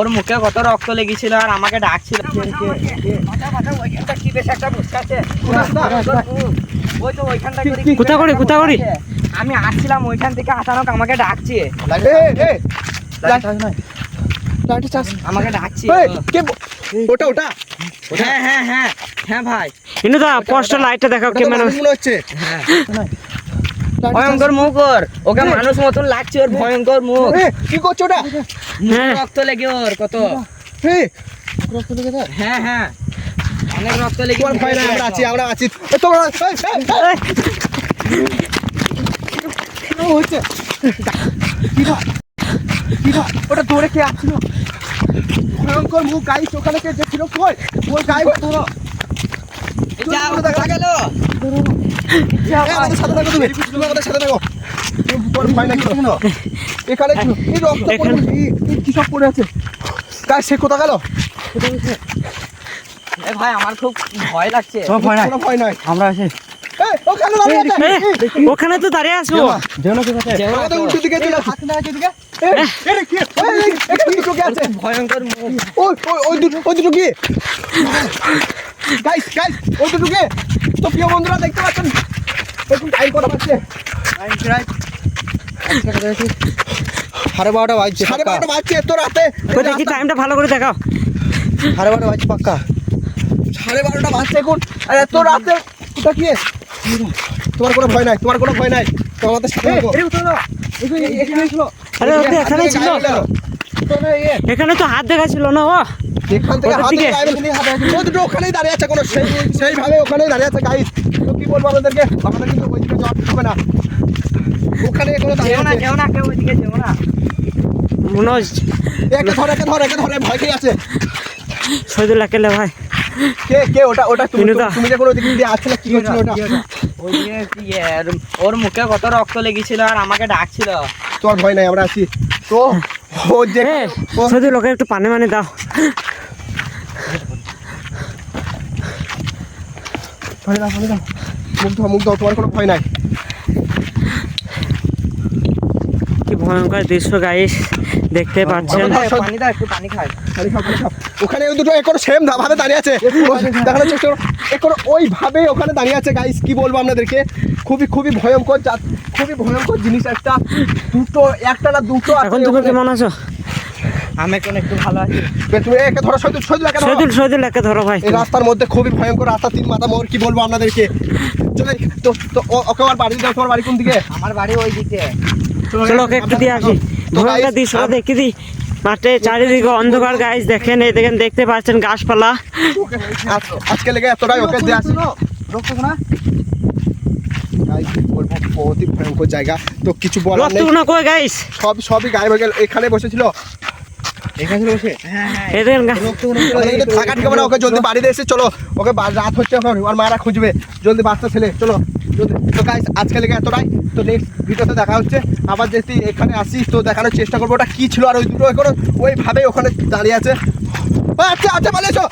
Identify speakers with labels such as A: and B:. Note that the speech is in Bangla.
A: ওর মুখে কত রক্ত লেগেছিল আর আমাকে ডাকছিল। আমি আসছিলাম ওইখান থেকে, আচানক আমাকে ডাকছে, আমাকে ডাকছে।
B: ওটা ওটা
A: হ্যাঁ হ্যাঁ হ্যাঁ হ্যাঁ ভাই,
C: কিন্তু দা পোস্টার লাইটটা দেখাও ক্যামেরা
B: মনে হচ্ছে।
A: ভয়ঙ্কর মুখ ওর, ওকে মানুষ মতন লাগছে ওর ভয়ঙ্কর মুখ।
B: কি করছো ওটা?
A: রক্ত লেগে ওর কত। হ্যাঁ হ্যাঁ অনেক রক্ত লেগে।
B: ভয় নাই, আমরা আছি, আমরা আছি। তোমরা হচ্ছে ওটা দৌড়ে কে আসছিল? ভয়ঙ্কর মুখ গাইস, ওখানে কে ছিল? কই ওই গাই ধরো,
A: দেখা গেল।
B: আমাদের সাথে থাকো, তুমি আমাদের সাথে থাকো। ভয় নাই কোনো এখানে। এই রক্ত কি সব পড়ে আছে গাইস? সে কোথা গেল?
A: ভাই আমার খুব ভয় লাগছে।
B: ভয় নাই,
C: আমরা আছি ওখানে তো দাঁড়িয়ে আছো।
B: উল্টো দিকে চলে হাত না আছে দিকে।
A: ভয়ঙ্কর মুখ।
B: ওই দুটো কি গাইস? ওই দুটো কি? তো প্রিয় বন্ধুরা দেখতে পাচ্ছেন একটু টাইম করা পাচ্ছে। 12:30 বাজছে। 12:30 বাজছে এত রাতে।
C: দেখি টাইমটা ভালো করে দেখাও।
B: 12:30 বাজছে পাক্কা। 12:30 বাজছে এখন, আর এত রাতে ওটা কি? তোমার কোনো ভয় নাই, তোমার কোনো ভয় নাই, তো আমাদের সাথে থাকো।
C: আরে ওটা এখানে ছিল, এখানে তো হাত দেখা ছিল না। ও
B: এখান থেকে হাত ওই দুটো ওখানেই দাঁড়িয়ে আছে, কোনো সেইভাবে ওখানেই দাঁড়িয়ে আছে গাইস। তো কি বলবো আপনাদেরকে, আমাদের কিন্তু ওইদিকে যাওয়া হবে না, ওখানে কোনো দাঁড়িয়ে আছে।
A: কেউ না, কেউ ওইদিকে যেও না।
C: মনে হচ্ছে
B: একে ধরে ভয় খেয়ে আছে।
C: শহীদুল্লাহ কেলে ভাই
B: কে ওটা তুমি যে কোনো দিক দিয়ে আসছিলে, কি হচ্ছিল ওটা?
A: ওর মুখে কত রক্ত লেগেছিল আর আমাকে ডাকছিল।
B: তোমার ভয় নাই, আমরা আছি তো। ও যে
C: শহীদুল্লাহকে একটু পানি মানে দাও।
B: মুখ দাও, তোমার কোনো ভয় নাই।
C: কি ভয়ঙ্কর দৃশ্য গাইস, দেখতে পাচ্ছেন।
A: পানি দাও, একটু পানি খাই।
B: ওখানে ওই দুটো এখন সেম ভাবে দাঁড়িয়ে আছে, দেখানোর চেষ্টা করো। এখন ওইভাবে ওখানে দাঁড়িয়ে আছে গাইস। কি বলবো আপনাদেরকে, খুবই ভয়ঙ্কর, খুবই ভয়ঙ্কর জিনিস। একটা না দুটো।
C: এখন তুমি কেমন আছো?
A: আমি এখন একটু ভালো আছি।
B: তুমি একে ধরো,
C: শহীদুল্লাহকে ধরো ভাই।
B: এই রাস্তার মধ্যে খুবই ভয়ঙ্কর রাস্তা, 3 মাথা মোড়। কি বলবো আপনাদেরকে, চলে তো ওকে আমার বাড়ি যাও। তোমার বাড়ি কোন দিকে?
A: আমার বাড়ি ওই দিকে।
C: চলো ওকে একটু দিয়ে আসি, ভয়ঙ্কর দৃশ্য দেখে দিই। মাঠে চারিদিকে অন্ধকার গাইস, দেখেন এই দেখেন, দেখতে পাচ্ছেন গাছপালা।
B: আজকে লেগে এতটাই ওকে দিয়ে আসি। বহুত ভয়ঙ্কর জায়গা, তো কিছু বলার নেই।
C: কই গাইস?
B: সবই গায়েব হয়ে গেল। এখানে বসেছিল, থাকা ঠিক হবে না। ওকে জলদি বাড়িতে এসে চলো, ওকে রাত হচ্ছে, ওর মারা খুঁজবে। জলদি বাচ্চা ছেলে, চলো জলদি। তো গাইস আজকে লেগে এতটাই, তো নেক্সট ভিডিওতে দেখা হচ্ছে। আবার যদি এখানে আসি তো দেখানোর চেষ্টা করবো ওটা কি ছিল। আর ওই দুটো এখন ওইভাবে ওখানে দাঁড়িয়ে আছে। আচ্ছা পালিয়েছো।